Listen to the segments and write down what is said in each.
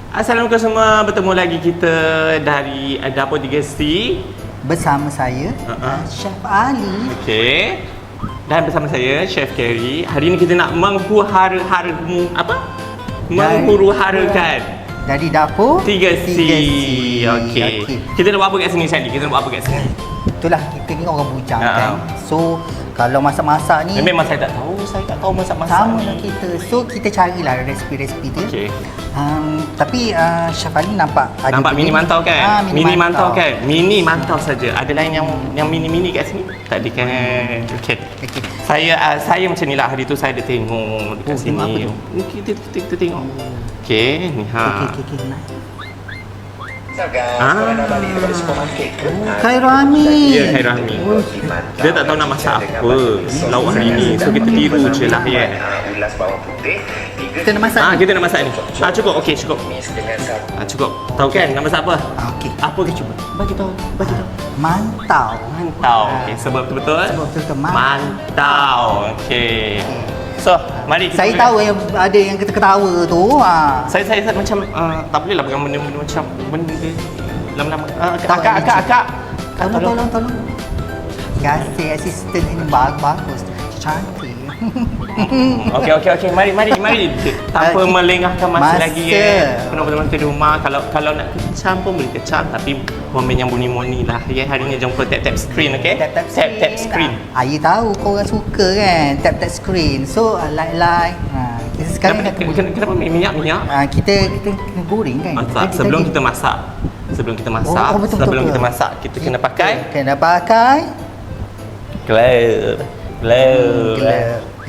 Assalamualaikum semua, bertemu lagi kita dari Dapur 3C bersama saya, Chef Ali. Okey. Dan bersama saya, Chef Kerry. Hari ini kita nak menghuru-harakan dari Dapur 3C. Okey. Kita nak buat apa kat sini, Sally? Kita nak buat apa kat sini? Itulah kita ni orang bujang kan. So kalau masak-masak ni memang saya tak tahu masak-masak sama ni. lah kita. So kita carilah resipi-resipi dia. Okey. Tapi Chef Ali nampak ada Mini mantau kan? Mini mantau kan? Mini Hmm. mantau saja. Ada lain yang mini-mini kat sini? Tak ada kan? Okey. Saya macam ni lah. Hari tu saya ada tengok dekat sini. Tengok apa tu? Ni kita tengok. Okey, ni ha. Okey. Balik daripada supermarket ke? Khairul Amin. Ya, Khairul Amin. Dia tak tahu nak masak apa lauk hari ni. So kita tiru je lah ya. Ulas bawang putih, Kita nak masak. Kita nak masak ni. Cukup. Okey, cukup. dengan satu Cukup. Tahu kan nak masak apa? Okey. Apa ke cuba? Bagi tahu. Mantau. Mantau. Okey, sebab betul-betul. Betul-betul Mantau. Okey. So, mari kita Saya tahu yang ada yang ketawa tu. Saya macam tak boleh lah pegang benda-benda macam benda dia lama-lama. Tak, Akak. Tolong. Terima kasih asisten ini bagus. Cantik. Okey. Mari. Tanpa melengahkan masa lagi ya. Penonton-penonton di rumah kalau nak kecam pun boleh kecam, tapi komen yang bunyi-bunyi lah ya. Hari ni jumpa tap screen, okey? Tap screen. Ayi tahu kau orang suka kan tap screen. So like. Kita sekarang Kenapa minyak? Kita kena goreng kan. Sebelum kita masak, betul. kita masak, kita kena pakai glove.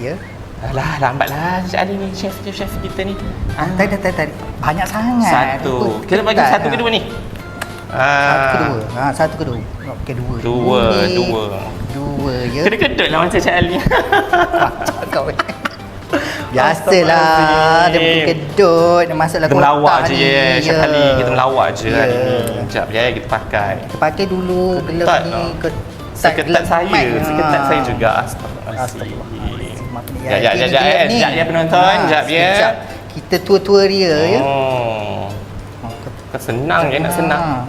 Ya. Alah, lambatlah Ali ni, chef kita ni. Tadi. Banyak sangat. Satu. Kita bagi satu ke dua ni? Satu ke dua? Okey, dua. Dua ya. Kedut-kedut lah macam Cik Ali. Kau biasalah dia kedut masalah kita melawak je ya, ni. Chef Ali. Kita melawak je hari ni. Sekejap ya, kita pakai. Kita pakai dulu glove Ketat ni. Seketat saya juga. Astagfirullahaladzim. Ya penonton, sekejap ya. Kita tua-tua dia ya. Kau senang je nak senang.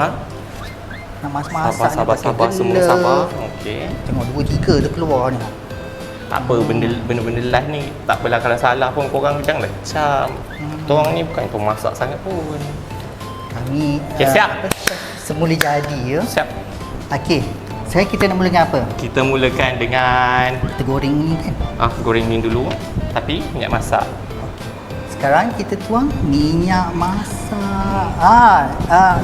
Nak masak Sabar semua sabar. Okey. Tengok 2 3 tu keluar ni. Tak apa, benda-benda live ni tak apalah, kalau salah pun korang janganlah kecam. Korang ni bukan pemasak sangat pun. Kami Siap. semula jadi ya. Siap. Okey. Kita nak mula dengan apa? Kita mulakan dengan Kita goreng ni kan. goreng ni dulu, tapi minyak masak. Sekarang kita tuang minyak masak.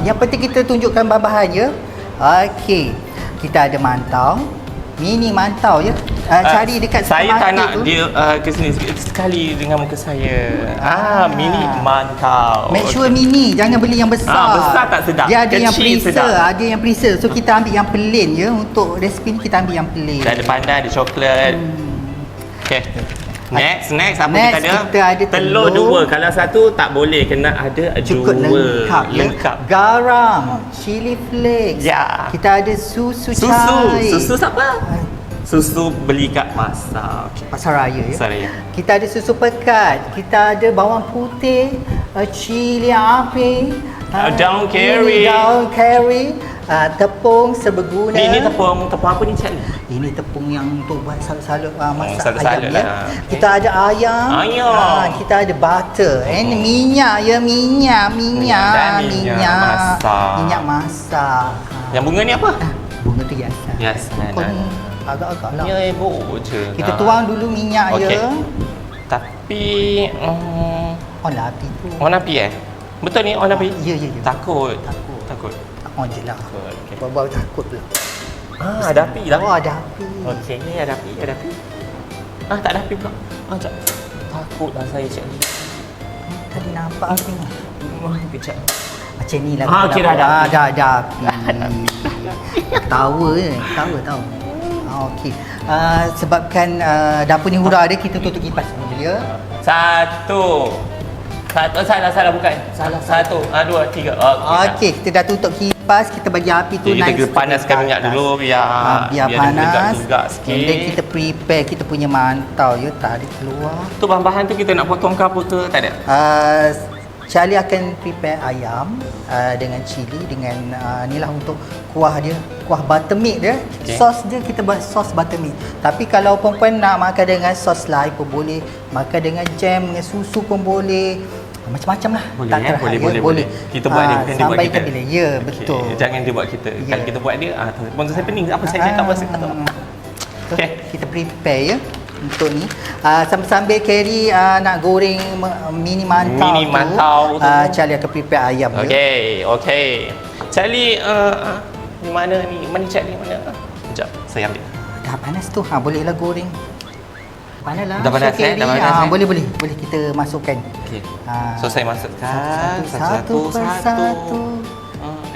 Yang penting kita tunjukkan bahan-bahan ya. Okey. Kita ada mantau. Mini mantau ya. Cari dekat saya tak nak tu. dia ke sini sekali dengan muka saya. Mini mantau. Make sure mini, jangan beli yang besar. Besar tak sedap. Dia ada yang Kecil preser, So kita ambil yang plain ya. Untuk resipi ni kita ambil yang plain. Dah ada pandan, ada coklat. Okey. Next apa kita ada? Telur 2. Kalau satu tak boleh, kena ada cukup 2. lengkap. Garam, chili flakes. Ya. Kita ada susu cai. Susu siapa? Susu beli kat pasar. Pasar Raya ya. Pasar Raya. Kita ada susu pekat, kita ada bawang putih, cili api, daun kari, tepung serbaguna. Ini tepung apa ni Cik? Ini tepung yang untuk buat salut-salut masak salut-salut ayam ya. lah. Okay. Kita ada ayam. Kita ada butter. Minyak ya, minyak masak. Yang bunga ni apa? Bunga tu biasa. Biasa. Agak-agak lah. Ya, ibu je. Kita tuang dulu minyak ya. Tapi On api tu. on api Betul ni on api? Ya. Takut. On je lah. Okay. Bawa takut pula. Ada api lah. Oh, ada api. Okey, ada api. Tak ada api pula. Sekejap. Takutlah saya Cik Ali. Tadi nampak api. Kejap. Macam ni lah. Okey, dah ada api. Tahu tahu. Okey. Sebabkan dapur ni hura dia, kita tutup kipas dulu ya. Satu, salah bukan. Satu, dua, tiga. Okey, kita dah tutup kipas, kita bagi api tu Jadi naik. kita panaskan minyak dulu biar panas. juga sikit. And then kita prepare kita punya mantau ya, tadi keluar. Tu bahan-bahan tu kita nak potong ke apa ke? Tak ada. Cik Ali akan prepare ayam dengan cili, dengan ni lah untuk kuah dia, kuah buttermilk dia. Okay. Sos dia kita buat sos buttermilk. Tapi kalau perempuan nak makan dengan sos lain pun boleh, makan dengan jam, dengan susu pun boleh. Macam-macam lah. Boleh, Tak terhad, boleh. Kita buat dia, bukan dia buat sampai kita. ikan bilis. Ya, betul. Okay. Jangan dia buat kita. Ya. Kalau kita buat dia, sponsor saya pening. Apa saya cakap pasal kata. Okay. Kita prepare ya untuk ni. Sambil Carrie nak goreng mini mantau Mini mantau tu. Cik Ali akan prepare ayam dia. Okey. Cik Ali, di mana ni? Mana Cik Ali? Mana? Sekejap, saya ambil. Dah panas tu. Bolehlah goreng. Panas lah. Dah panas, Carrie. dah panas, Boleh kita masukkan. Okey. Ah. So saya masukkan Satu persatu.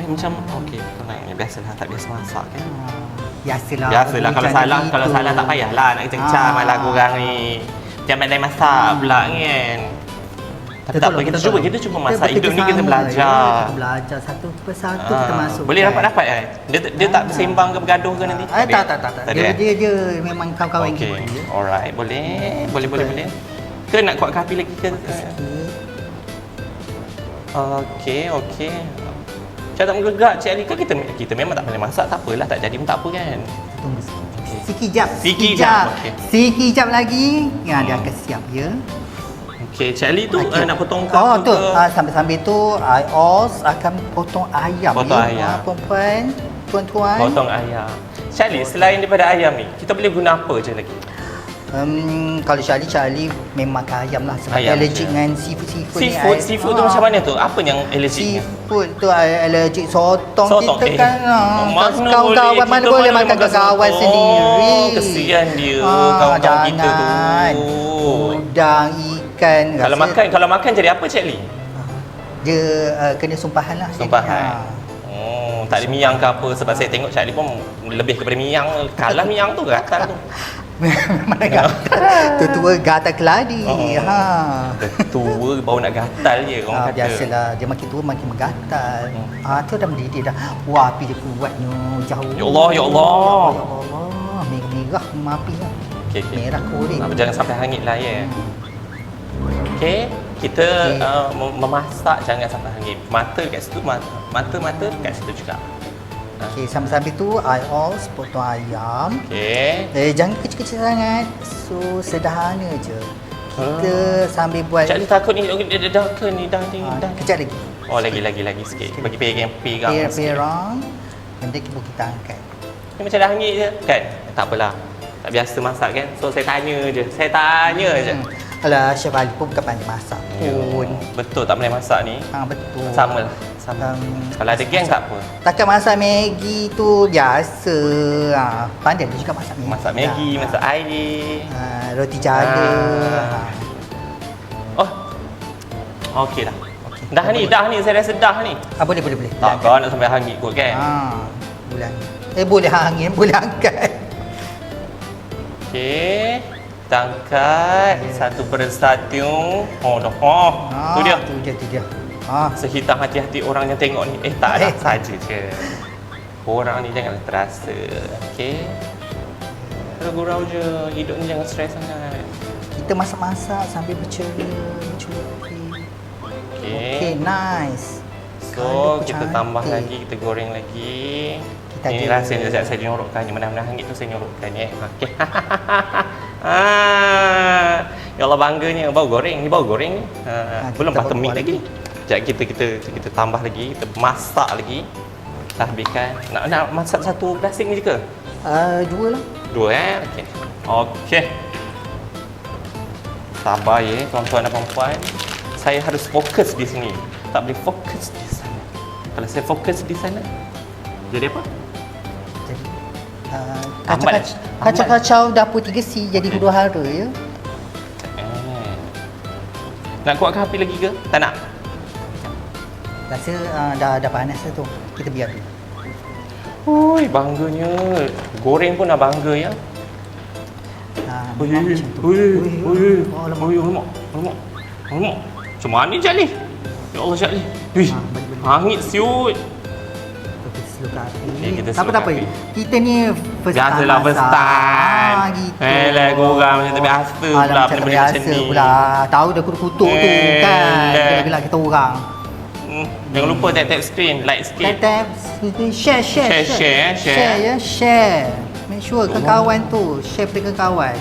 Macam okey, tenang. Biasalah, tak biasa masak kan. Biasalah. Biasalah, kalau salah tak payahlah nak cencang malah korang ni. Jangan pandai masak pula kan. Tapi tak apa, kita cuba masak. Hidup ni kita belajar. Kita belajar satu persatu kita masuk. Boleh rapat-rapat kan? Dia tak bersembang ke bergaduh ke nanti? Tak. Dia memang kawan-kawan Okey. kita. Alright, boleh. Ke nak kuatkan api lagi ke? Okey. Macam tak menggegak Cik Ali, kan kita memang tak pandai masak, tak apalah, tak jadi pun tak apa kan. Tunggu sikit. Sikit. Okey. Sikit lagi. Dia akan siap ya. Okey, Cik Ali tu nak potong ke? Oh tu, sambil-sambil tu Os akan potong ayam. Potong ayam. Perempuan, tuan-tuan. Potong ayam. Cik Ali, selain daripada ayam ni, kita boleh guna apa je lagi? Kalau Cik Ali memang makan ayam lah sebab Ayam allergic je. dengan seafood ni. Seafood tu macam mana tu? Apa yang allergiknya? Seafood tu allergic sotong Sotong, kita kan. mana Kawan-kawan mana boleh makan kawan sendiri. Kesian dia kawan-kawan kita tu. Udang, ikan. Kalau makan jadi apa Cik Ali? Dia kena sumpahan lah. Sumpahan. Tak ada miang ke apa, sebab saya tengok Cik Ali pun lebih kepada miang. Kalah miang tu gatal tu. Mana gatal? Tua gatal keladi. Tua baru nak gatal je orang kata. Biasalah, dia makin tua makin menggatal. Tu dah mendidih dah. Wah, api dia kuatnya jauh. Ya Allah. Ya Allah. Merah api lah. Okay. Merah kuning. Jangan sampai hangit lah ya. Okey, kita memasak jangan sampai hangit. Mata kat situ, mata kat situ juga. Okey, sambil-sambil tu Os potong ayam. Okey. Jangan kecil-kecil sangat. So sederhana je. Kita sambil buat. Cik Ali takut ni dah ke ni dah. Kejap lagi. Oh lagi sikit. Bagi pegang Perang. Nanti kita angkat. Ni macam dah hangit je kan? Tak apalah. Tak biasa masak kan. So saya tanya je. je. Alah, Chef Ali pun bukan pandai masak pun. Betul tak pandai masak ni. Betul. Sama. Kalau ada geng tak apa. Takat masak Maggi tu biasa. Pandai dia juga masak Maggi. Masak Maggi, masak air. Roti jala. Okey dah. Dah ni saya rasa dah ni. Boleh. Tak kau nak sampai hangit kot kan. Bulan. Boleh hangin, boleh angkat. Okey. Kita angkat satu persatu. Tu dia. Tu dia. Sehitam hati-hati orang yang tengok ni. Tak ada saja je. Orang ni jangan terasa. Okey. Terus gurau je. Hidup ni jangan stres sangat. Kita masak-masak sambil berceria. Okey, nice. So, kita tambah lagi, kita goreng lagi. Ini rasanya saya nyorokkan. Mana-mana hangit tu saya nyorokkan ya. Okey. Ya Allah bangganya bau goreng ni. Belum buttermilk lagi. Sekejap kita tambah lagi, kita masak lagi. Kita habiskan. Nak masak satu plastik ni je ke? Dua lah. Dua Okey. Sabar ya tuan-tuan dan puan-puan. Saya harus fokus di sini. Tak boleh fokus di sana. Kalau saya fokus di sana, jadi apa? Jadi kacau-kacau dapur 3C jadi huru hara ya. Nak kuatkan api lagi ke? Tak nak? Rasa dah panas dah tu. Kita biar dulu. Oi, bangganya. Goreng pun dah bangga ya. Alamak. Macam mana Cik Ali? Ya Allah Cik Ali. Hangit siut. Suka api. Okey, kita Tak suka apa. api. Kita ni first time Biasalah first masak. time. Gitu. Lah korang macam terbiasa pula macam benda-benda terbiasa macam ni. pula. Tahu dah kutuk-kutuk tu kan. Lah. Bila kita orang. Jangan lupa tap screen, like sikit. Tap share. Share ya, share. Make sure kawan tu share pada kawan.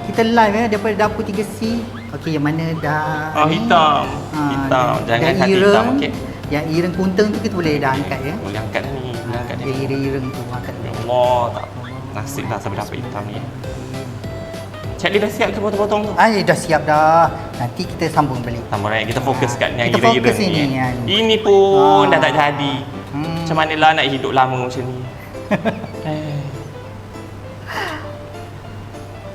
Kita live daripada dapur 3C. Okey, yang mana dah Oh, hitam. Hitam. Jangan kat hitam, okey. Yang ireng kuntung tu kita boleh dah angkat ya. Boleh angkat dah ni. Boleh angkat Dia ni. ireng tu angkat. Ya Allah, tak apa. Nasib lah sampai dapat hitam ni. Cik Lee dah siap ke potong-potong tu? Dah siap dah. Nanti kita sambung balik. Sama right, kita fokus kat yang Kita ira-ira fokus ini, ni. yang ni. Ini pun dah tak Ah. jadi. Macam mana lah nak hidup lama macam ni.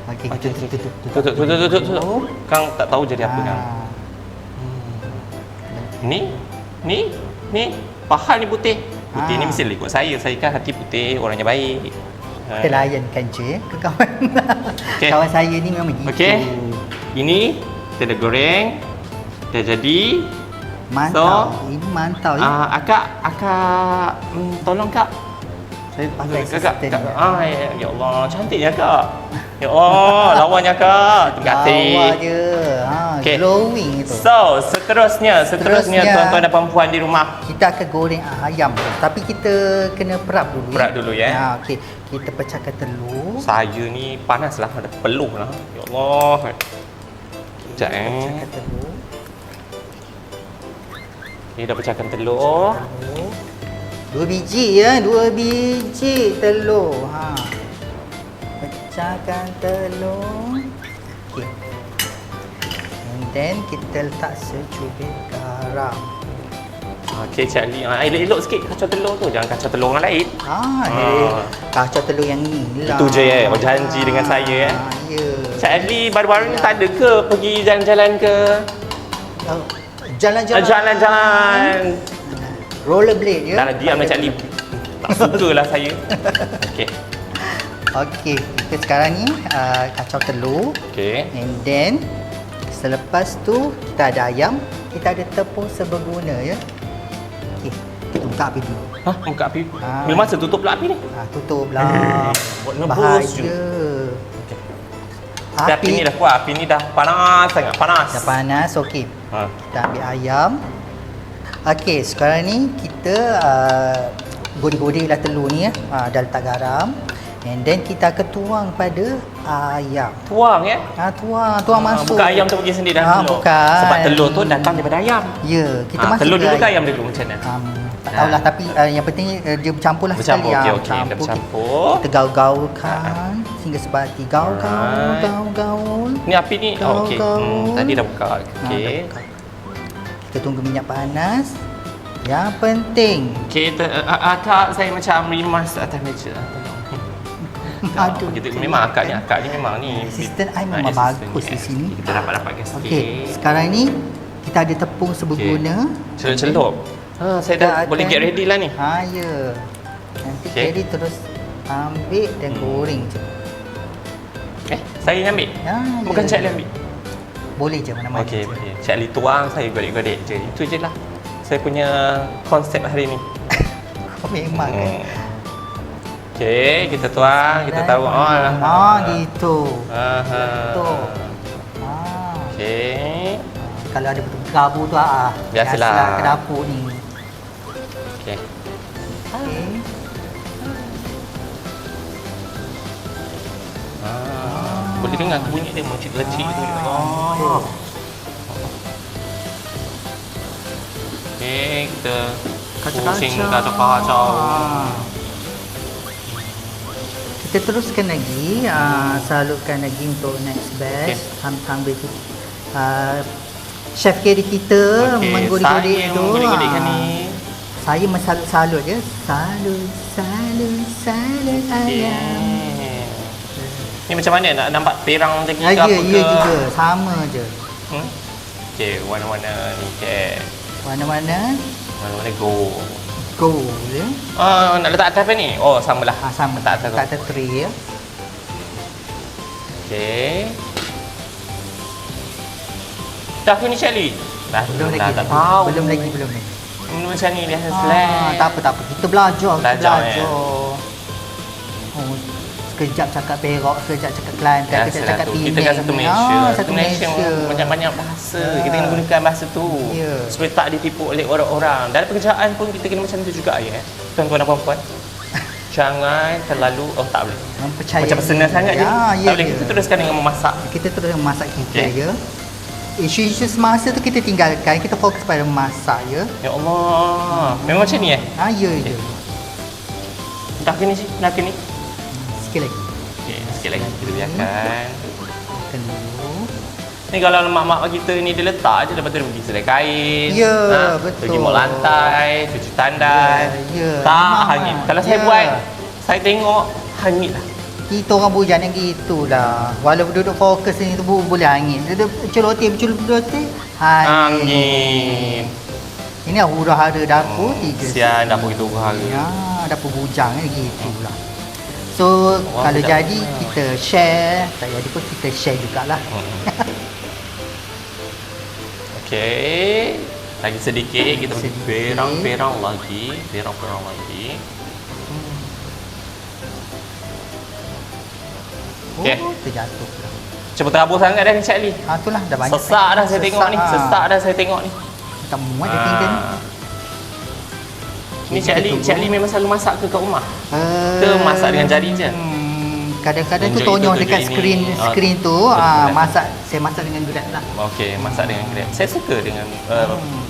Okey, Okey, kita tutup. Kang tak tahu jadi apa kan. Ni. Pahal ni putih. Putih ni mesti ikut saya. Saya kan hati putih, orangnya baik. Kita layankan je ke kawan. Okey. Kawan saya ni memang begitu. Okey. Ini kita dah goreng. Dah jadi. Mantau. Ini mantau ya. Akak tolong kak. Saya pakai Kakak. sistem. Ya Allah, cantiknya kak. Ya Allah, lawannya kak. Terima kasih. Lawa je. Okey. Glowing itu. So, seterusnya Seterusnya, tuan-tuan dan perempuan di rumah. Kita akan goreng ayam tu. Tapi kita kena perap dulu. Perap dulu, ya. Okey. Kita pecahkan telur. Saya ni panas lah, ada peluh lah. Ya Allah. Sekejap Pecahkan telur. Ni dah pecahkan telur. Telur. 2 biji ya, 2 biji telur. Pecahkan telur. Okey. And then kita letak secubit garam. Okey, Cik Ali. Elok-elok sikit kacau telur tu. Jangan kacau telur orang lain. Kacau telur yang ni lah. Itu je ya, berjanji dengan saya ya. Ya. Cik Ali baru-baru ni tak ada ke pergi jalan-jalan ke? Jalan-jalan. Jalan-jalan. Rollerblade ya. Dah diam lah Cik Ali. Tak suka lah saya. Okey. Okey, kita sekarang ni kacau telur. Okey. And then selepas tu kita ada ayam, kita ada tepung seberguna ya. Okey, kita buka api dulu. Buka api. Ah. Bila masa tutup pula api ni? Tutup lah. Buat nebus je. Bahaya. Api ni dah kuat. Api ni dah panas sangat. Panas. Dah panas, okey. Kita ambil ayam. Okey, sekarang ni kita goreng-gorenglah telur ni ya. Dah letak garam. And then kita akan tuang pada ayam. Tuang ya? Tuang masuk. Bukan ayam tu pergi sendiri dalam telur. Bukan. Sebab telur tu datang daripada ayam. Ya, kita masuk telur dulu ke ayam. ayam dulu macam mana? Tak tahulah tapi yang penting dia bercampur lah Bercampur, sekali. okey, dah bercampur. Kita gaul-gaulkan sehingga sebati. Gaul. Ni api ni, okey. Tadi dah buka. Okey. Kita tunggu minyak panas. Yang penting. Okey, akak saya macam rimas atas meja. Aduh. Kita memang akak ni memang ni. Assistant I memang bagus di sini. Kita dapat sikit. Okey, sekarang ni kita ada tepung seberguna. Celup. Saya dah boleh get ready lah ni. Ya. Nanti Kerry terus ambil dan goreng je. Saya yang ambil? Ya, Bukan Cik Ali ambil? Boleh je mana-mana. Okey, Cik Ali tuang, saya godek-godek je. Itu je lah. Saya punya konsep hari ni. Kau memang kan. Okey, kita tuang, kita taruh. Gitu. Betul. Okey. Kalau ada betul kelabu tu Biasalah. ke dapur ni. Okey. Okey. Boleh dengar bunyi dia mencik-lecik tu. Okey, kita pusing kacau-kacau. Kita teruskan lagi, salurkan lagi untuk next batch. Sambil chef Kerry kita menggodek-godek tu. Menggodek-godekkan ni. Saya mensalut-salut je. Salut ayam. Ni macam mana nak nampak perang lagi ke Ya, apa ke? ya juga. Sama je. Okey, warna-warna ni ke. Warna-warna gold ya. Nak letak atas apa ni? Oh, samalah. Sama. Letak atas. Letak atas tray ya. Okey. Dah finish Ali? Dah. Belum lagi. Tak tahu. Belum lagi. Macam ni dia slack. Tak apa. Kita belajar. Belajar, ya. Oh, sekejap cakap Perak, sekejap cakap Kelantan, sekejap cakap Penang. Kita kan satu Malaysia. Satu Malaysia. Banyak-banyak bahasa. Kita kena gunakan bahasa tu. Ya. Supaya tak ditipu oleh orang-orang. Dalam pekerjaan pun kita kena macam tu juga ya. Tuan-tuan dan puan-puan. Jangan terlalu tak boleh. Mempercayai. Macam personal sangat je. Ya, Tak boleh. Kita teruskan dengan memasak. Kita terus memasak kita Okey. ya. Isu-isu semasa tu kita tinggalkan, kita fokus pada memasak ya. Ya Allah. Memang macam ni Ya. Dah ke ni sih? Dah ke ni? Sikit lagi. Okey, sikit lagi kita biarkan. Tekan dulu. Ni kalau mak-mak kita ni dia letak je, lepas tu dia pergi selai kain. Ya, betul. Pergi mop lantai, cuci tandas. Ya, Tak memang. hangit. Kalau saya Ya. buat, saya tengok hangit lah. Kita orang bujang yang gitulah. Walaupun duduk fokus ni tu boleh hangit. Duduk celoteh, hangit. Angin. Ini huru-hara dapur 3. Sian dapur itu hara. Ya, dapur bujang ni gitulah. So, Wah, kalau bujang. jadi kita share, tak jadi pun kita share jugalah. Okey. Lagi sedikit kita Sedikit. berang-berang lagi. Berang-berang lagi. Okey. Oh, terjatuh pula. Cepat terabur sangat dah ni Cik Ali. Itulah dah banyak. Sesak dah saya tengok ni. Sesak dah saya tengok ni. Tak muat dia tinggal ni. Ni Cik Ali memang selalu masak ke kat rumah? Eh, Ke masak dengan jari je? Kadang-kadang tu Tunjuk tonyoh itu, dekat tunjuk ini. skrin tu, betul. saya masak dengan grab lah. Okey, masak dengan Grab. Saya suka dengan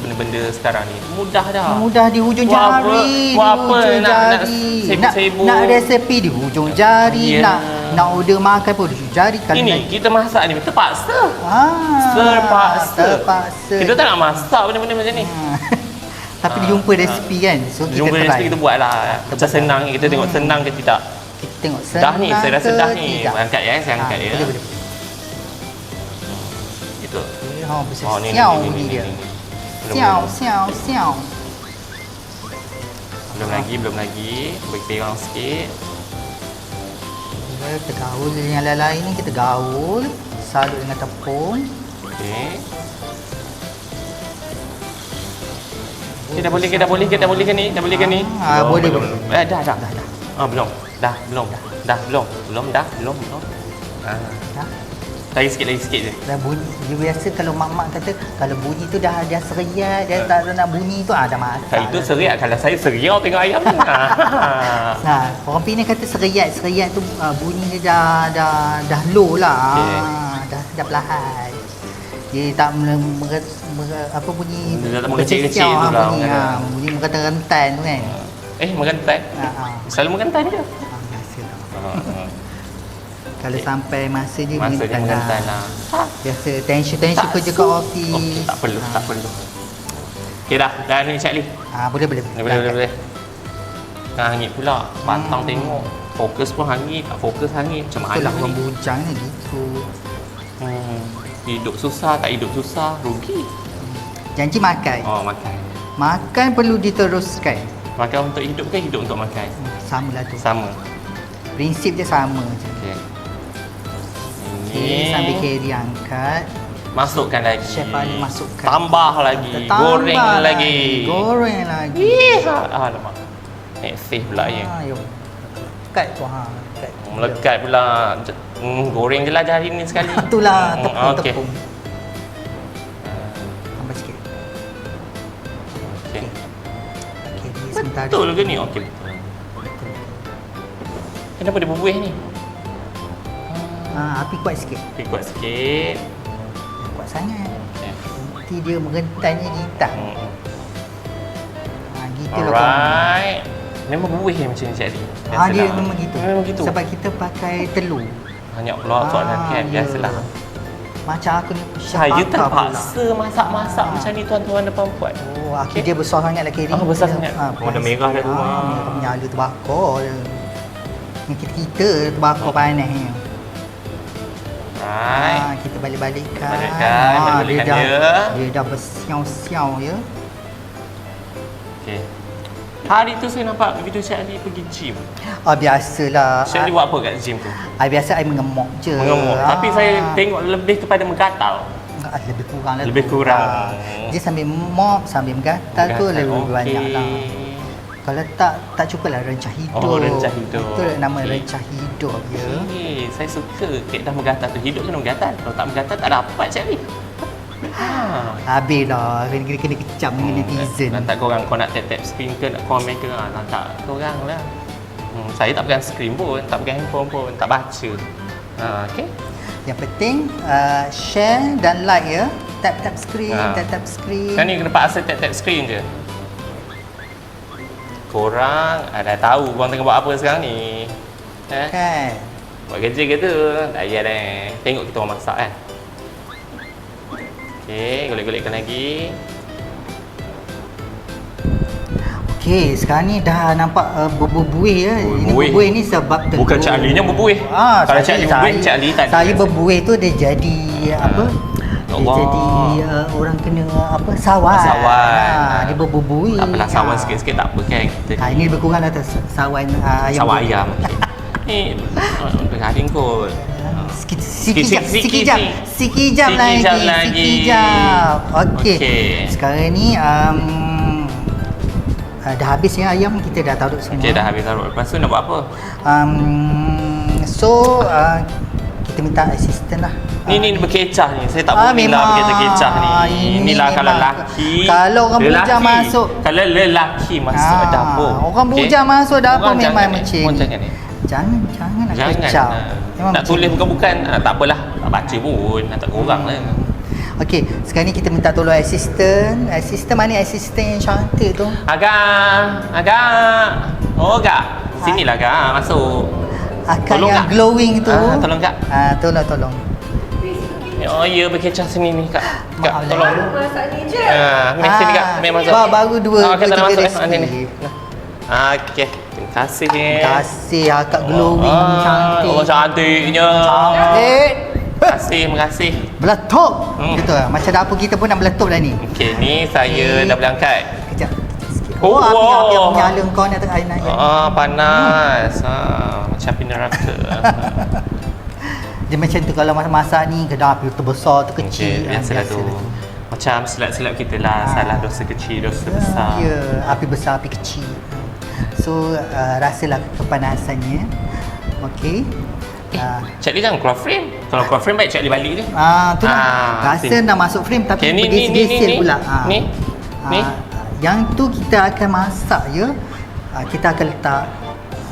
benda-benda sekarang ni. Mudah dah. Mudah di hujung Buat apa? jari, Buat apa? hujung Nak jari. sibuk-sibuk. Nak resepi di hujung jari, Ya. nak order makan pun di hujung jari. Kalau Ini nak- kita masak ni terpaksa. terpaksa. Terpaksa. Kita tak nak masak benda-benda macam ni. Tapi dia jumpa resipi kan, so kita Jumpa try. resipi kita buat lah. Macam senang ni. Kita tengok senang ke tidak. Kita tengok Dah ni, saya rasa ke dah ni. tidak. Angkat ya, saya angkat ya. Boleh. Gitu. Besar siau bunyi dia. Siau, siau, siau. Belum lagi. Bagi perang sikit. Kita gaul yang lain-lain ni kita gaul. Salut dengan tepung. Okey. Okay, dah boleh ke ni? Dah boleh ke ni? Boleh. Dah. Belum. Belum. Dah. Lagi sikit je. Dah bunyi. Dia biasa kalau mak-mak kata kalau bunyi tu dah seriat, dia tak nak bunyi tu dah masak. Kalau itu seriak, kalau saya seriau tengok ayam ni. Nah, orang Penang kata seriat tu bunyi dia dah low lah. Okey. Dah perlahan. Dia tak apa bunyi Dia tak mengecil-kecil siau, tu lah, bunyi, kan. bunyi rentan tu kan. Mengentai. Selalu mengentai je. Biasalah. Kalau sampai masa dia Masa dia mengentai lah. Biasa tension kerja kat office. Okey, tak perlu. Okey dah ni Cik Ali. Boleh. Hangit pula. Pantang tengok. Fokus pun hangit, tak fokus hangit. Macam mana Itulah orang ni? bujang ni gitu. Hidup susah, tak hidup susah, rugi. Janji makan. Makan. Makan perlu diteruskan. Makan untuk hidup ke hidup untuk makan? Sama lah tu. Sama. Prinsip dia sama je. Okey. Okey, sambil carry angkat. Masukkan lagi. Chef Ali masukkan. Tambah lagi. Goreng lagi. Goreng lagi. Alamak. Save pula ya. Yo. Kat tu kat. Melekat pula. Goreng je lah hari ni sekali. Itulah Okey. tepung. Tambah sikit. Okey. Carry sebentar. Betul ke ni? Okey betul. Kenapa dia berbuih ni? Api kuat sikit. Api kuat sikit. Kuat sangat. Okay. Nanti dia merentannya di hitam. Gitu lah. Alright. Memang berbuih macam ni Cik Ali. Dia memang gitu. Memang gitu. Sebab kita pakai telur. Banyak pula soalan kan. Ya. Biasalah. Macam aku ni Saya pakar terpaksa masak-masak macam ni tuan-tuan dan puan-puan. Aki dia besar sangat lah carry. Besar sangat. Dah merah dah rumah. Merah menyala terbakar dia. Ni kita terbakar panas ni. Right. Kita balik-balikkan. Balik-balikkan dia. Dia dah bersiau-siau ya. Okey. Hari tu saya nampak video Cik Ali pergi gym. Biasalah. Cik Ali buat apa kat gym tu? Biasa I mengemuk je. Mengemuk. Tapi saya tengok lebih kepada menggatal. lebih kurang lah. Lebih kurang. Dia sambil mop, sambil menggatal tu lebih banyak lah. Kalau tak cukup lah rencah hidup. Oh, rencah hidup. Itu nama Okey. rencah hidup ya. Saya suka kek dah menggatal tu. Hidup kena menggatal. Kalau tak menggatal tak dapat Cik Ali. Habis lah, kena kecam dengan netizen. Tak korang kau nak tap screen ke nak komen ke tak korang lah. Saya tak pegang screen pun, tak pegang handphone pun, tak baca. Okay. Yang penting share dan like ya. Tap screen, tap screen. Kan ni kena paksa tap screen je. Korang dah tahu korang tengah buat apa sekarang ni. Kan. Buat kerja ke tu? Tak payah dah. Tengok kita orang masak kan. Okey, golek-golekkan lagi. Okey, sekarang ni dah nampak berbuih ya. Ini Berbuih. berbuih ni sebab telur. Bukan Cik Ali yang berbuih. Kalau Cik Ali berbuih, Cik Ali tak ada. Saya berbuih tu dia jadi apa? Dia Allah. jadi orang kena apa? Sawan. Sawan. Dia berbuih. Tak apalah, sawan sikit-sikit tak apa kan. Kita Ini lebih kurang atas sawan ayam. sawan ayam. Ni garing kot. Sikit lagi. Okey. Sekarang ni dah habis ya ayam, kita dah taruh semua. Okey, dah habis taruh. Lepas tu nak buat apa? Kita minta asisten lah. Ni berkecah ni. Saya tak boleh lah berkecah ni. Inilah kalau lelaki. Kalau orang bujang masuk. Kalau lelaki masuk dapur. Orang bujang masuk dapur Orang memang jangan ni. macam Orang ni. jangan ni. Jangan nak Jangan. kecau. Memang Nak macam tulis ni. bukan-bukan. Tak apalah. Tak baca pun. Tak kurang lah. Okey, sekarang ni kita minta tolong asisten. Asisten mana asisten yang cantik tu? Agak. Oh, Agak. Sinilah Agak. Masuk. Akak Tolong, yang Kak. glowing tu. Tolong Kak. Tolong. Oh, ya berkecah sini ni Kak. Kak, Maaf lah. tolong. Masak ni je. Mari sini Kak. Mari masuk. Baru dua Kita tiga masuk. resipi. Ni. Okey. Terima kasih. Terima kasih akak glowing cantik. Oh, cantiknya. Cantik. Terima kasih. Meletup. Gitu lah. Macam dapur kita pun nak meletup dah ni. Okey, ni saya dah boleh angkat. Kejap. Oh, api menyala kau ni tengah air naik. Panas. Macam api neraka. Dia macam tu kalau masak ni kadang api tu besar tu kecil. Biasalah tu. Macam silap-silap kita lah. Salah dosa kecil, dosa besar. Ya, api besar, api kecil. So, rasalah kepanasannya. Okey. Cik Ali jangan keluar frame. Kalau keluar frame baik Cik Ali balik je. Tu lah. Rasa sini. nak masuk frame tapi Okay, ni bergeser pula. Ni. Yang tu kita akan masak ya. Kita akan letak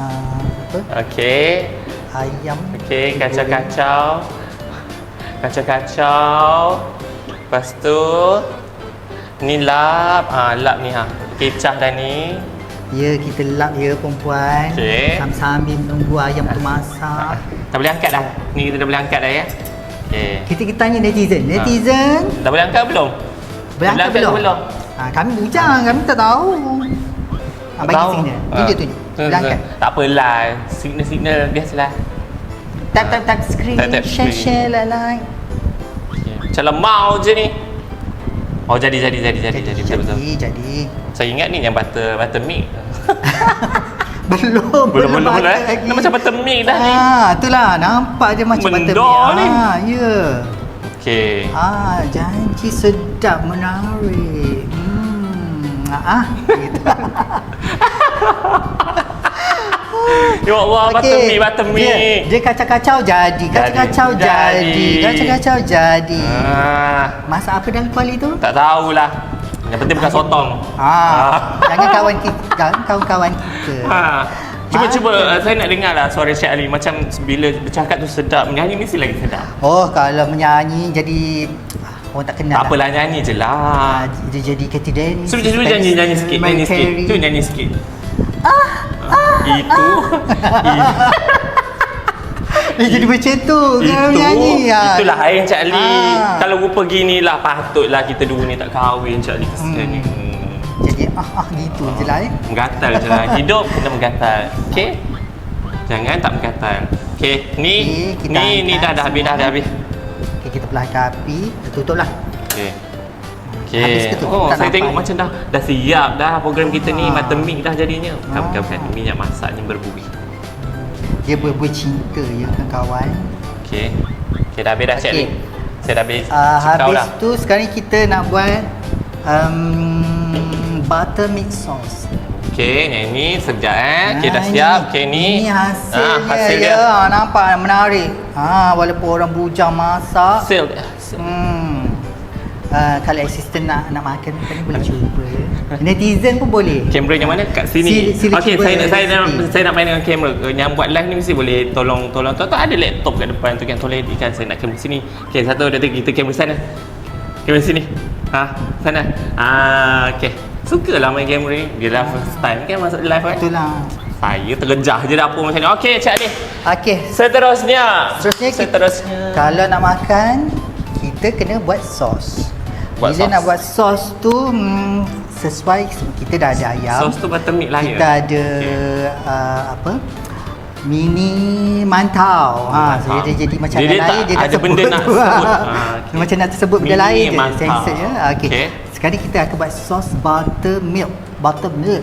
apa? Okey. Ayam. Okey, kacau-kacau. Kacau-kacau. Lepas tu ni lap. Lap ni kecah dah ni. Ya, kita lap ya perempuan. Okey. Sambil menunggu ayam tu masak. Dah boleh angkat dah. Ni kita dah boleh angkat dah ya. Okey. Kita tanya netizen. Netizen, Dah boleh angkat belum? boleh angkat ke belum? Kami bujang, kami tak tahu. Bagi Tahu. signal. Tunjuk. Boleh angkat. Tak apalah. Signal biasalah. Tap screen. Tap screen. Share like. Macam lemau je ni. Oh, jadi. Betul-betul. Jadi. Saya ingat ni yang butter milk. Belum. Dah macam butter milk dah ni. Itulah. Nampak je macam butter Mendor milk. ni. Ya. Okey. Janji sedap, menarik. Gitu. Ya Allah, Okey. butter milk. Dia kacau-kacau jadi. Kacau-kacau jadi. Kacau-kacau jadi. Masak apa dalam kuali tu? Tak tahulah. Yang penting bukan sotong. Jangan kawan-kawan kita. Cuba saya nak dengar lah suara Cik Ali. Macam bila bercakap tu sedap, menyanyi mesti lagi sedap. Oh, kalau menyanyi jadi orang tak kenal. Tak apalah, nyanyi je lah. Dia jadi Katy Dennis. Cuba nyanyi sikit. Cuba nyanyi sikit. Itu. Dia jadi macam tu kalau menyanyi. Itulah yang Cik Ali. Kalau rupa gini lah, patutlah kita dua ni tak kahwin Cik Ali kesian ni. Jadi gitu je lah Menggatal je lah. Hidup kena menggatal. Okey? Jangan tak menggatal. Okey, ni dah habis. Okey, kita perlahankan api. Tutup lah. Okey. Habis ke tu? Oh, Tak saya nampak tengok ni. macam dah siap dah program kita ni. Butter milk dah jadinya. Bukan. Minyak masak ni berbuih. Dia berbuih cinta ya kawan. Okey. Okey, dah habis dah Cik Ali. Saya dah habis kau Habis lah. tu sekarang kita nak buat buttermilk sauce. Okey, yang ini sekejap Okey, dah siap. Okey, Ini hasilnya, hasil dia. ya. Nampak menarik. Walaupun orang bujang masak. Hasil dia. Kalau assistant nak makan ni boleh cuba ya. Netizen pun boleh. Kamera yang mana? Kat sini. Sila Okey, cuba saya nak main dengan kamera. Yang buat live ni mesti boleh tolong ada laptop kat depan tu kan, tolong editkan. Saya nak kamera sini. Okey, satu dua tiga, kita kamera sana. Kamera sini. Sana. Okey. Sukalah main kamera ni. Dia dah first time kan masuk live kan. Itulah. Saya tergejah je dapur macam ni. Okey, Cik Ali. Okey. Seterusnya Kalau nak makan, kita kena buat sos. Buat Bila sos. nak buat sos tu sesuai, kita dah ada ayam. sos tu buttermilk lah ya. Kita ada mini mantau. Mantau. Dia jadi macam Dia yang tak lain, dia ada nak benda sebut. nak sebut. Okay. Macam nak tersebut benda Mini lain je, mantau. sensor je. Okey. Okay. Sekarang kita akan buat sos buttermilk. Buttermilk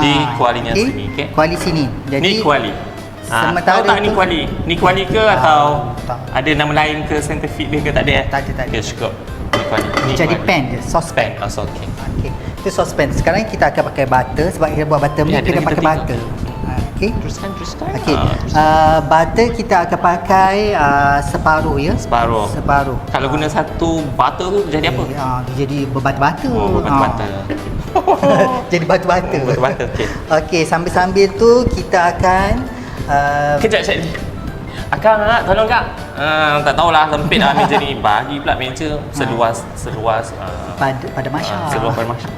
Di kualinya sini, okey. Kuali sini. Jadi Ni kuali. sementara tahu tak ni tu- kuali? Ni kuali ke atau tak. ada nama lain ke scientific dia ke tak ada? Tak ada. Okey, cukup. Ni kuali. Ni Jadi kuali. pan je, saucepan. Pan. Okey. Okey. Itu saucepan. Sekarang kita akan pakai butter sebab kita buat buttermilk, Ya, kita kita pakai tengok. butter. Okey. Teruskan. Okey. Butter kita akan pakai separuh ya. Separuh. Kalau guna satu butter tu jadi apa? Dia jadi berbatu-batu. Oh, butter. Jadi batu-batu. Butter, okey. Okey, sambil-sambil tu kita akan Kejap Cik Lee. Akang tolong Kak. Tak tahulah sempit lah meja ni. Bagi pula meja seluas pada Masya. seluas pada Masya.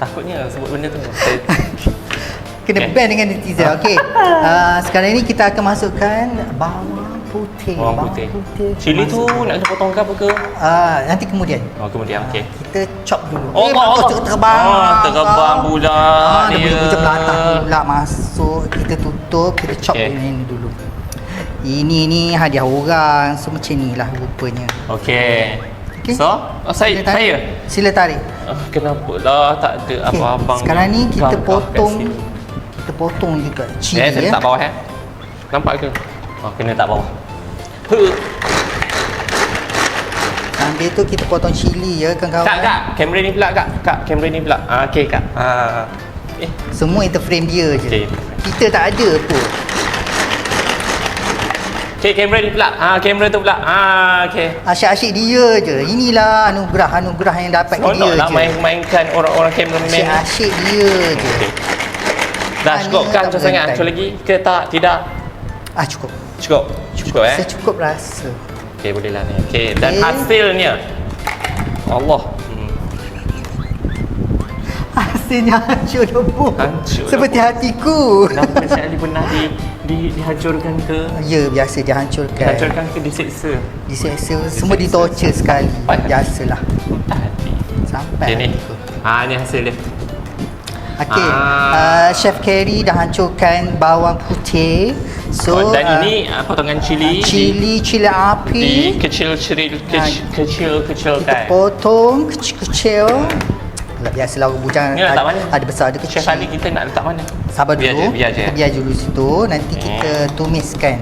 Takutnya sebut benda tu. Kena Okey. ban dengan netizen. Okey. Sekarang ni kita akan masukkan bawang putih. Bawang putih. Cili tu nak kena potong ke apa ke? Nanti kemudian. Oh, kemudian okey. Kita chop dulu. Oh, terbang. terbang pula Dia dia. boleh macam belantang pula masuk. Kita tutup, kita chop Okey. ini dulu. Ini ni hadiah orang. So macam ni lah rupanya. Okey. Okey. So, saya. Sila tarik. Kenapa lah tak ada Okey. abang-abang. Sekarang ni kita gagah kat potong. sini. Kita potong juga cili Saya letak bawah Nampak ke? Kena tak bawah. Sambil tu kita potong cili ya kawan-kawan. Kak, kamera ni pula Kak, kamera ni pula. Okey Kak. Semua interframe dia je. Okey. Kita tak ada pun. Okey, kamera ni pula. Kamera tu pula. Okey. Asyik-asyik dia je. Inilah anugerah yang dapat dia Seronok nak je. mainkan orang-orang kameraman. Asyik-asyik dia je. Okey. Dah cukup kan tak macam sangat? boleh Hancur lagi ke tak? Tidak. Cukup. Cukup Secukup rasa. Okey, boleh lah ni. Okey, dan Okey. hasilnya Allah. Hasilnya hancur lebur. Hancur Seperti lebur. hatiku. Kenapa Cik Ali pernah dihancurkan ke? Ya, biasa dihancurkan. Dihancurkan ke disiksa? Diseksa. Semua ditorture sekali. Sampai. Biasalah. Hati. Sampai. Okey ni. hatiku. Ni hasil dia. Okey, Chef Carrie dah hancurkan bawang putih. So dan ini potongan cili cili api kecil kita kan. potong kecil-kecil. Alah, biasalah orang bujang Ni letak mana? ada besar ada kecil. Chef Ali kita nak letak mana? Sabar dulu. Biar je. Kita biar dulu situ. Nanti kita tumiskan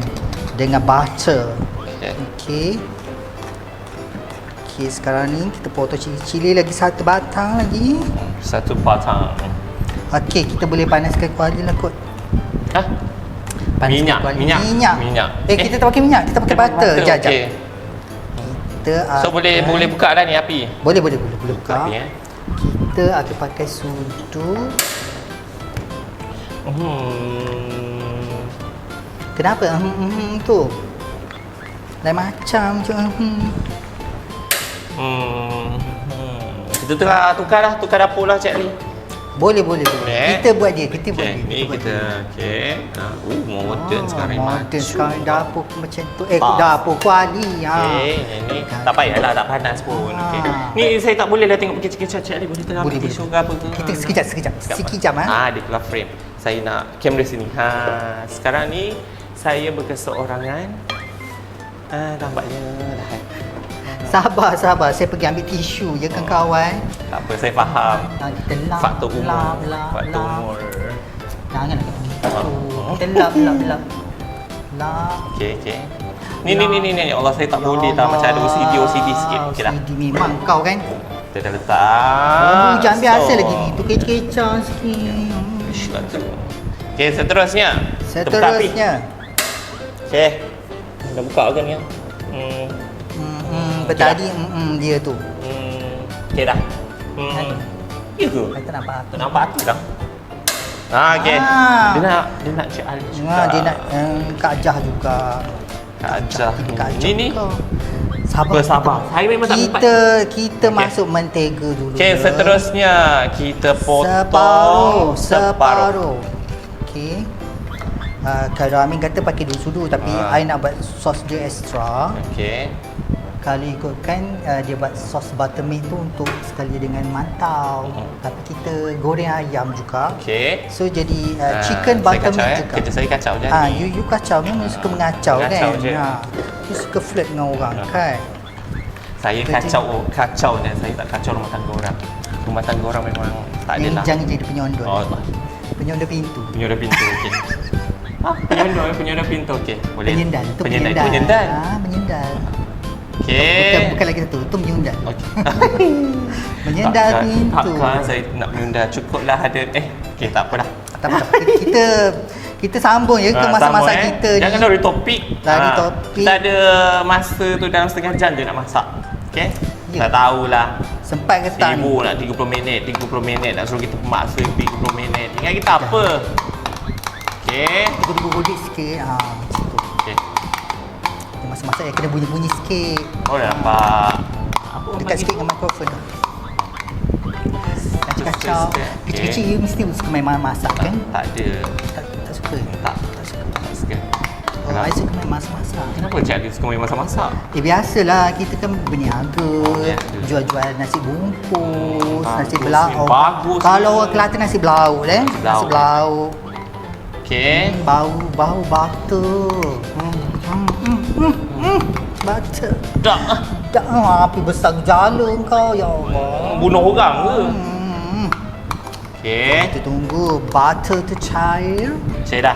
dengan butter. Okey. Okey, sekarang ni kita potong cili lagi satu batang lagi. Satu batang. Okey, kita boleh panaskan kuali lah kot. Panaskan kuali. Minyak. Kita tak pakai minyak, kita pakai butter. Jap. Okey. Kita So boleh buka dah ni api. Boleh buka. Api Kita akan pakai sudu. Kenapa? Tu. Lain macam je. Kita tukar dapur lah Cik Ali. Boleh. Kita buat dia. Ni kita. Okey. Modern sekarang Modern sekarang dapur macam tu. Bas. Dapur kuali. Ni tak payahlah tak panas pun. Okey. Ni saya tak boleh lah tengok kecil-kecil Cik Ali boleh tengok Boleh. tisu ke apa ke. Kita sekejap. Sekejap. Dia keluar frame. Saya nak kamera sini. Sekarang ni saya berkeseorangan. Nampaknya dah. Sabar. Saya pergi ambil tisu je kan kawan. Tak apa, saya faham. Kita Faktor umur. Faktor lap. umur. Jangan nak begitu. Kita lap. Okey. Ni. Ya Allah, saya tak boleh tak. Macam ada OCD sikit. Okey dah. OCD memang kau kan. Kita dah letak. Jangan biasa lagi ni. Tu kecah sikit. Isylah tu. Okey, seterusnya. Seterusnya. Okey. Dah buka ke ni? Tadi dia tu. Okey dah. Ya ke? Tak nampak apa. Tak nampak aku dah. Okey. Dia nak Cik Ali juga. Dia nak Kak Jah juga. Kak Jah. Kak Jah Ni. kau. Sabar. Saya memang tak empat. Kita masuk mentega dulu. Okey, seterusnya kita potong separuh. Okey. Kalau Amin kata pakai dulu sudu, tapi I nak buat sos dia extra. Okey. Kalau ikutkan dia buat sos buttermilk tu untuk sekali dengan mantau. Tapi kita goreng ayam juga. Okey. So jadi chicken buttermilk juga. Kerja saya kacau je ni. You kacau, memang suka mengacau kan. Je. You suka flirt dengan orang kan. Saya kacau je, saya tak kacau rumah tangga orang. Rumah tangga orang memang tak ada lah. Jangan jadi penyondol. Oh, penyondol pintu. Penyondol pintu, okey. Penyondol pintu, okey. Boleh. Penyendal. Penyendal. Menyendal. Okey. Bukan lagi satu, tu menyundal. Okey. Menyendal pintu. Tak, saya nak menyundal. Cukuplah ada. Okey, tak apalah. Tak apa. Kita sambung ya ke masak-masak kita ni. Jangan lari topik. Topik. Kita ada masa tu dalam setengah jam je nak masak. Okey? Ya. Tak tahulah. Sempat ke tak ni? Nak 30 minit nak suruh kita maksa 30 minit. Ingat kita apa? Okey. Gudik-gudik sikit. Macam tu. Okey. Masak-masak yang kena bunyi-bunyi sikit. Oh, dah nampak. Dekat sikit dengan mikrofon. Kacau-kacau. Kecil-kecil you mesti suka main masak kan? Tak ada. Tak suka? Tak suka. I suka main masak-masak. Kenapa Cik Ali suka main masak-masak? Biasalah, kita kan berniaga, jual-jual nasi bungkus, nasi belauk. Bagus. Kalau orang Kelantan nasi belauk nasi belauk. Okey. Bau butter. Butter. Dah api besar jala kau, ya Allah. Bunuh orang ke? Okey. Kita tunggu butter tu cair. Saya dah.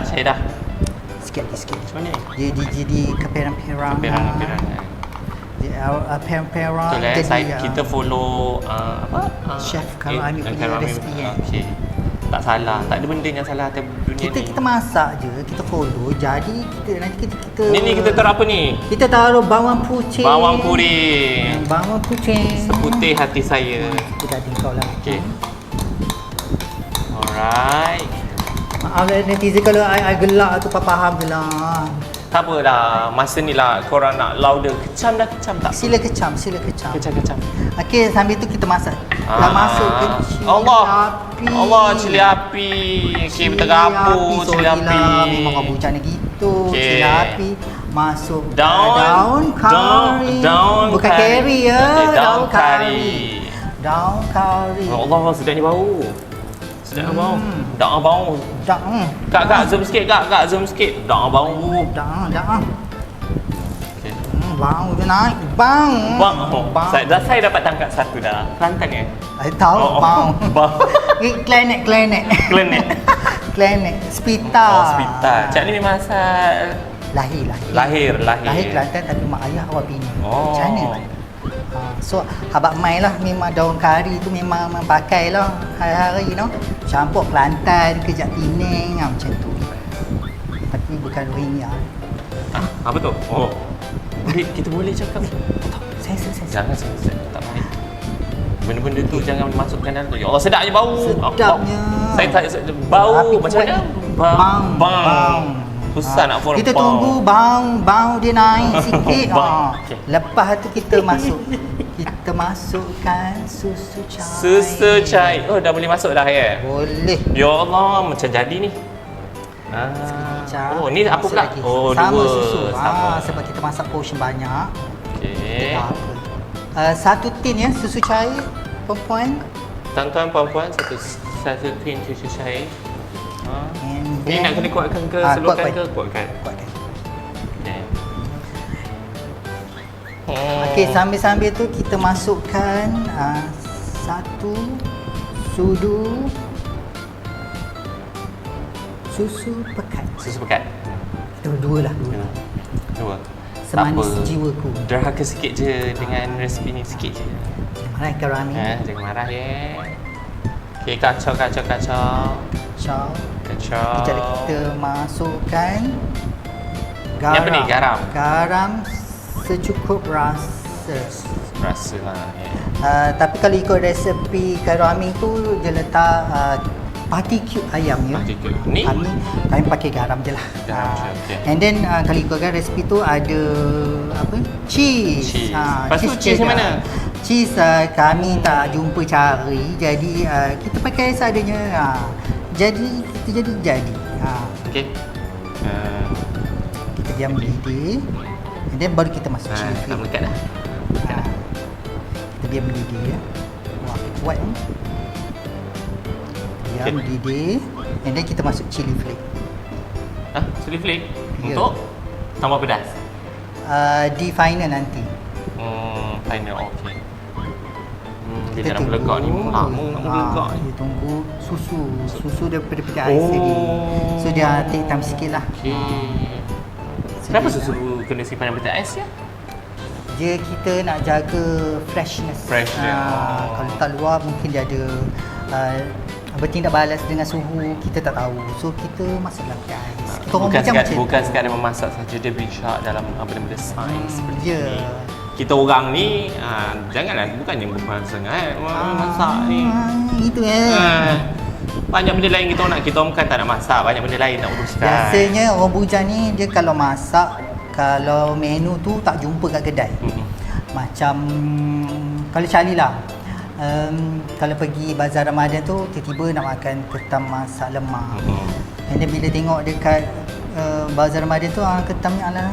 Sikit. Macam ni? Dia jadi keperang-perang. Perang. Perang-perang. Betul kita follow Chef Karo Amin punya resipi kan. Okey. Tak salah. Tak ada benda yang salah atas dunia ni. Kita masak je, kita follow. Jadi nanti kita Ni kita taruh apa ni? Kita taruh bawang putih. Bawang putih. Bawang putih. Seputih hati saya. Kita dah kau lah. Okey. Alright. Maaf lah netizen kalau I gelak tu faham je lah. Tak apa dah. Masa ni lah korang nak louder. Kecam tak? Sila kecam. Kecam. Okey, sambil tu kita masak. Dah masuk ke cili api. Allah, cili api. Okey, berterapur cili api. Memang kau bucak ni gitu. Okay. Cili api. Masuk Daun kari. Bukan curry ya. Daun kari. Daun kari. Allah, sedapnya bau. Bau. Dak bau. Kak, zoom sikit kak. Zoom sikit. Dak bau. Dak. Okey. Bau je naik. Bang. Saya dapat tangkap satu dah. Kelantan ya? I tahu bau. Klenek. Hospital. Hospital. Cak ni memang asal Lahir. Lahir Kelantan tapi mak ayah awak Pini. Oh. Macam mana? So abang mai lah memang daun kari tu memang pakai lah hari-hari no. Campur Kelantan, kejap Penang macam tu. Tapi bukan Rohingya. Apa tu? Oh. Kita boleh cakap. Saya. Jangan sensor. Tak baik. Benda-benda tu jangan masukkan dalam tu. Ya Allah, sedapnya bau. Sedapnya. Saya tak bau Api macam kuat. mana? Bang. Susah nak follow. Kita tunggu bau dia naik sikit. Okay. Lepas tu kita masukkan susu cair. Susu cair. Oh, dah boleh masuk dah ya? Boleh. Ya Allah, macam jadi ni. Oh, ni apa pula? Lagi. Oh, sama dua. Susu. Sama. Sebab kita masak portion banyak. Okey. Satu tin ya susu cair perempuan. Tuan-tuan puan-puan, satu tin susu cair. Ni nak kena kuatkan ke slowkan ke? Kuatkan. Okey. Okey, sambil-sambil tu kita masukkan satu susu pekat. Susu pekat. Kita berdua lah. Dua. Semanis apa. jiwaku. Derhaka sikit je dengan resipi ni, sikit je. Marah ikan rami. Jangan marah ya. Okay, kacau. Ciao. Kacau. Kejap lagi kita masukkan garam. Ni apa ni? Garam? Garam secukup rasa. Rasa lah. Tapi kalau ikut resepi karami tu dia letak party cube ayam ya. Party cube. Ni? Kami pakai garam je lah. Garam je, okay. And then kalau ikutkan resepi tu ada apa? Cheese. Lepas tu cheese yang mana? Cheese kami tak jumpa cari, jadi kita pakai seadanya. Jadi kita jadi. Okay. Kita diam mendidih. And then baru kita masuk chili Tak flake. melekat dah. Kita diam mendidih ya. Wah, kuat ni. Diam mendidih. And then kita masuk chili flake. Chili flake? Ya. Untuk tambah pedas? Di final nanti. Final, okay. Dia Kita dah melegak ni, nak melegak ni. Dia tunggu susu daripada ais tadi. So dia take time sikit lah. Okay. Kenapa susu kena simpan dalam peti ais ya? Dia kita nak jaga freshness. Fresh dia. Kalau tak luar mungkin dia ada bertindak balas dengan suhu, kita tak tahu. So kita masak dalam peti ais. Kita orang Bukan sekadar memasak saja, dia bincang dalam benda-benda sains seperti ya. ni. Kita orang ni janganlah, bukannya bukan sangat masak ni. Itu Banyak benda lain kita orang nak, kita orang bukan tak nak masak, banyak benda lain nak uruskan. Biasanya orang bujang ni dia kalau masak, kalau menu tu tak jumpa kat kedai. Macam kalau Charlie lah, kalau pergi bazar Ramadan tu tiba-tiba nak makan ketam masak lemak. And then bila tengok dekat bazar Ramadan tu ketamnya ala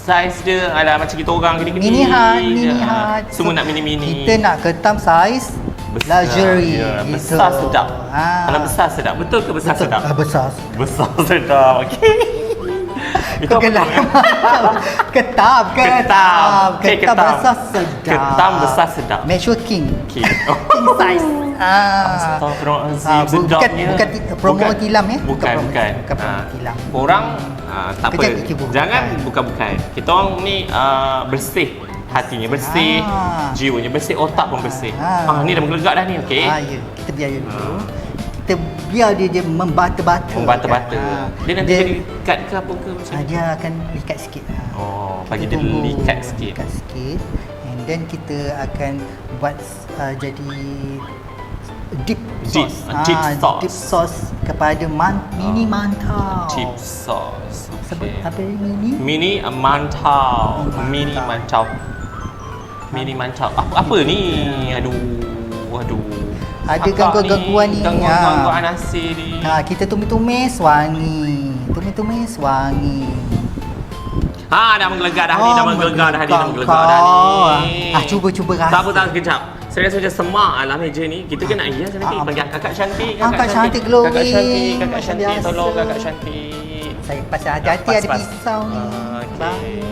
Saiz dia ala macam kita orang gini-gini. mini hut. Semua nak mini-mini. Kita nak ketam saiz luxury. Ya, gitu. besar sedap. Kalau besar sedap, betul ke besar sedap? Besar. Besar sedap. Okey. Itu Kau kenal ketam besar sedap. Ketam besar sedap. Make sure king King size. Astagfirullahalazim, sedapnya. Bukan promo tilam ya? Bukan. promo tilam. Korang tak apa. Kejap, Jangan bukan. Kita orang ni bersih. Hatinya bersih, jiwanya bersih, otak pun bersih. Ni dah menggelegak dah ni, okey? Ya. Kita biar dulu. Kita biar dia membata-bata. Dia nanti jadi likat ke apa ke macam ni? Dia akan likat sikit. Bagi Kita dia tunggu likat sikit. Likat sikit. And then kita akan buat jadi dip sauce. Dip sauce kepada mini mantau. Dip sauce. Sebut Okay. apa ni? Mini mantau. Mini mantau. Apa ni? Aduh. Ada Akak gangguan ni. Gangguan nasi ni. Kita tumis wangi. Dah menggelegak dah ni. Dah menggelegak dah ni. Cuba rasa. Tak apa, sekejap. Saya rasa macam semak lah meja ni. Kita kena hias lagi. Panggil kakak cantik. Kakak cantik glowing. Kakak cantik. Biasa. Tolong kakak cantik. Saya pasal hati-hati ada pisau ni. Okay.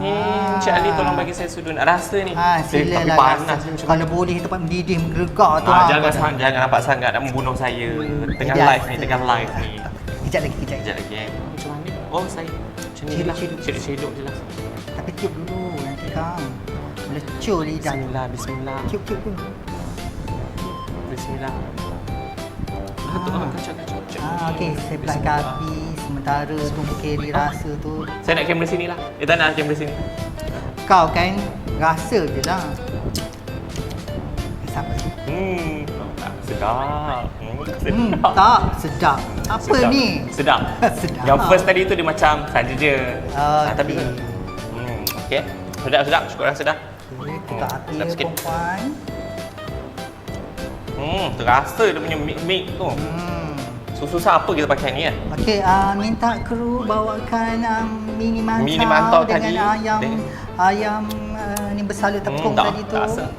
Ni Encik Ali tolong bagi saya sudu nak rasa ni. Sila Tapi lah panas rasa. ni macam Kalau boleh tempat mendidih menggelegak tu. Jangan nampak sangat nak membunuh saya. Tengah live ni. Kejap lagi. Macam mana? Saya macam ni lah. Cedok je lah. Tapi tiup dulu nanti kang. Melecur lidah. Bismillah. Tiup dulu. Bismillah. Kacau. Okey, saya belakang api sementara tunggu Kerry rasa tu. Saya nak kamera sini lah. Tak nak kamera sini. Kau kan rasa je lah. Sabar. Sedap. Tak sedap. Apa Sedap. ni? Sedap. Sedap. Yang first tadi tu dia macam saja je. Tapi okey. Sedap. Syukur rasa dah. Tukar api sedap ya sikit. perempuan. Terasa dia punya mik tu. Susah apa kita pakai ni ya? Okey, minta kru bawakan mini mantau dengan tadi. ayam ni bersalut tepung tadi tu. Tak rasa.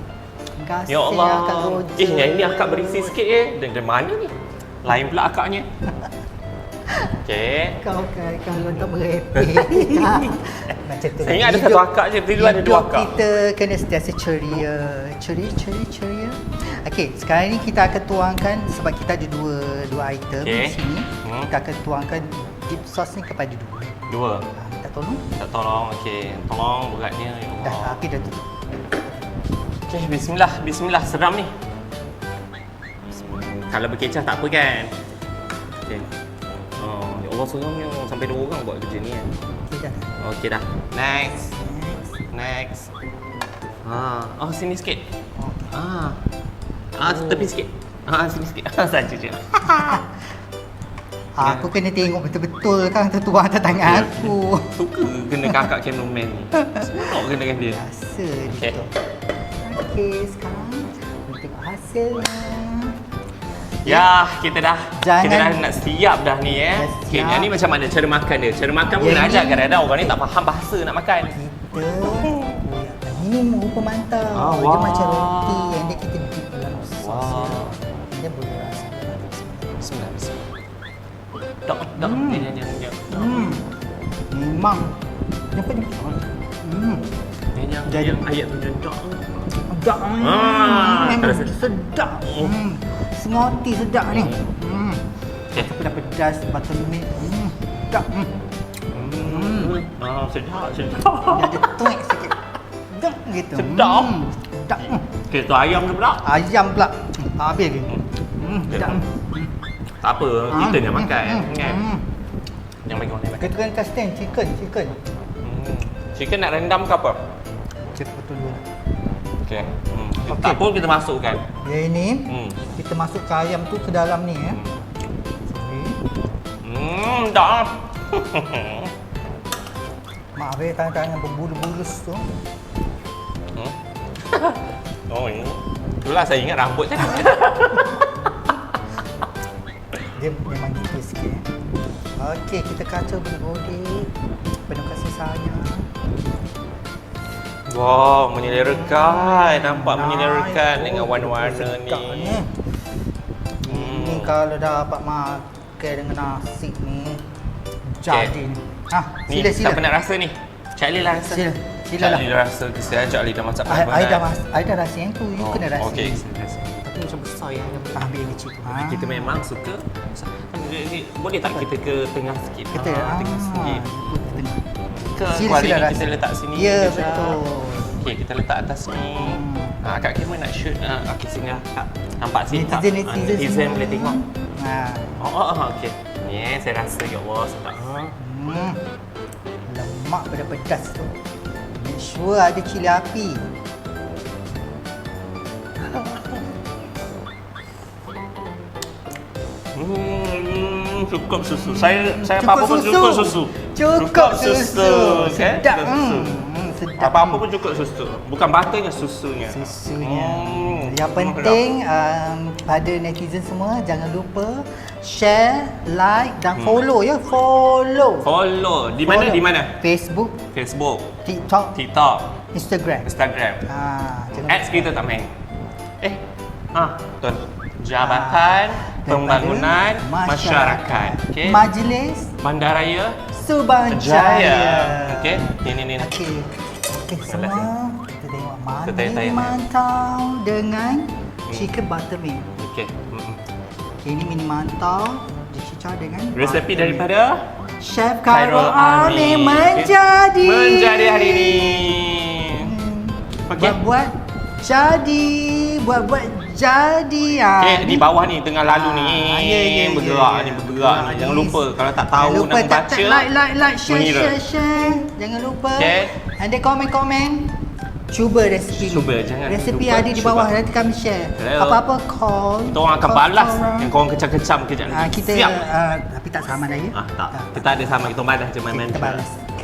Kasih Ya Allah. akak roja. Yang ini akak berisi sikit Dan dari mana ni? Lain pula akaknya. Okey. Kau kan kalau tak merepek. Macam tu. Saya ingat ada satu akak je, tapi dulu ada dua akak. Kita kena sentiasa ceria. Okey, sekarang ni kita akan tuangkan sebab kita ada dua item di sini. Kita akan tuangkan dip sauce ni kepada dua. tak tolong. Tak tolong, okey. Tolong beratnya. Ya Allah. Dah, api dah tutup. Okey, bismillah. Bismillah. Seram ni. Kalau berkecah tak apa kan? Okey. Oh, ya Allah seramnya. Sampai 2 orang buat kerja ni kan. Okey dah. Okey dah. Next. Next. Oh sini sikit. Tepi sikit. Sini sikit. Saja je. Aku kena tengok betul-betul kan tertuang atas tangan aku. Suka kena kakak cameraman ni. Semua kena dengan dia. Rasa Okey. dia. Okey, sekarang kita tengok hasilnya. Ya, kita dah Jangan- nak siap dah ni Dah Okey, siap. yang ni macam mana cara makan dia? Cara makan pun Yang kena ni- ajar kadang-kadang orang ni tak faham bahasa nak makan. Ini rupa mantau. Ah, Dia wah. macam roti yang dia kita dip dalam sos. Wah. Dia boleh rasa. Bismillah. Dok. Dia. Memang. Nampak ni? Yang ayat tu dok. Sedap. Memang terus. sedap. Semoti sedap ni. Okey. Tapi dah pedas buttermilk. Sedap. Sedap. Dia ada tuik sikit. Sedap gitu. Sedap. Sedap. Okey, tu ayam ke pula? Ayam pula. Habis lagi. Sedap. Tak apa, kita yang makan kan. Yang bagi orang lain makan. Kita kena testing chicken. Chicken nak rendam ke apa? Cek betul dulu. Okey. Okey. Tak pun kita masukkan. Yang ini Hmm. kita masukkan ayam tu ke dalam ni ya. Dah. Maaf ya tangan-tangan yang berbulu-bulus tu. Oh ini. Itulah saya ingat rambut tadi. Dia memang gitu sikit. Okey, kita kacau bergodik. Penuh kasih sayang. Wow, menyelerakan. Nampak menyelerakan dengan warna-warna ni. Ini kalau dapat makan dengan nasi ni jadi ni. Ni, Sila. siapa nak rasa ni? Cik Ali lah rasa. Sila Cik lah. Ali dah rasa. Kesian Cik Ali dah masak I dah rasa yang tu. You kena rasa. Okey, rasa. Tapi macam besar ya. Ambil yang kecil tu. Kita memang suka. Boleh tak kita ke tengah sikit? Kita tengah sikit. tengah. Ke Sila hari ni rasa. kita letak sini. Ya, kejap. betul. Okey, kita letak atas ni. Kak Kim nak shoot. Okey, sini lah. Kak. Nampak sini tak? Netizen Netizen boleh tengok. Ha. Okey. Ni saya rasa ya Allah sedap. Lemak pada pedas tu. Make sure ada cili api. Cukup susu. Saya apa-apa pun cukup susu. Cukup susu. Okay? Sedap. Cukup susu. Sedap. Apa-apa pun cukup susu. Bukan butternya, susunya. Susunya. Yang penting pada netizen semua jangan lupa share, like dan follow ya. Follow. Di mana? Follow. Di mana? Facebook, Facebook, TikTok, TikTok, Instagram. Instagram. Jangan Ads kita tak main. Betul. Jabatan Pembangunan Masyarakat. Okey. Majlis Bandaraya Subanjaya. Jaya. Okey. Ni. Okey. Semua kita tengok mana Kita tengok. ini mantau dengan chicken buttermilk. Okey. Ini mini mantau dicicah dengan Resepi buttermilk. daripada Chef Khairul Ami menjadi hari ini. Okey. Buat jadi Okey, di bawah ni tengah lalu ni. Ya. Bergerak ni. Jangan lupa kalau tak tahu Jangan lupa nak baca. like, mengira. share. Jangan lupa. Okey. And then komen. Cuba resipi ni. Cuba, jangan Resipi lupa ada di cuba. bawah, nanti kami share. Hello. Apa-apa call. Kita orang akan call balas korang. yang korang kecam-kecam kejap lagi. Kita Siap. tapi tak sama dah ya. Tak. Kita ada sama, kita balas je main-main.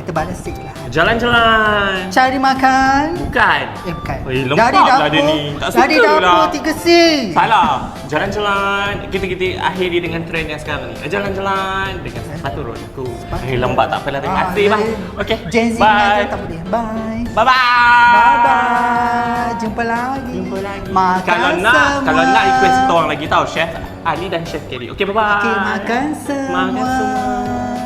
Kita balas sikit lah. Jalan-jalan. Cari makan. Bukan. Bukan. Lembab lah dia ni. Tak Dari suka dapur lah. 3C. Salah. Jalan-jalan. Kita akhiri dengan trend yang sekarang ni. Jalan-jalan dengan sepatu rodaku. Lembab tak apalah. Terima kasih bang. Okey. Gen Z Bye. mengajar tak boleh. Bye. Bye-bye. Bye-bye. Jumpa lagi. Makan Kalau semua. nak request kita orang lagi tahu Chef Ali dan Chef Kelly. Okey, bye-bye. Okey, makan semua. Makan semua.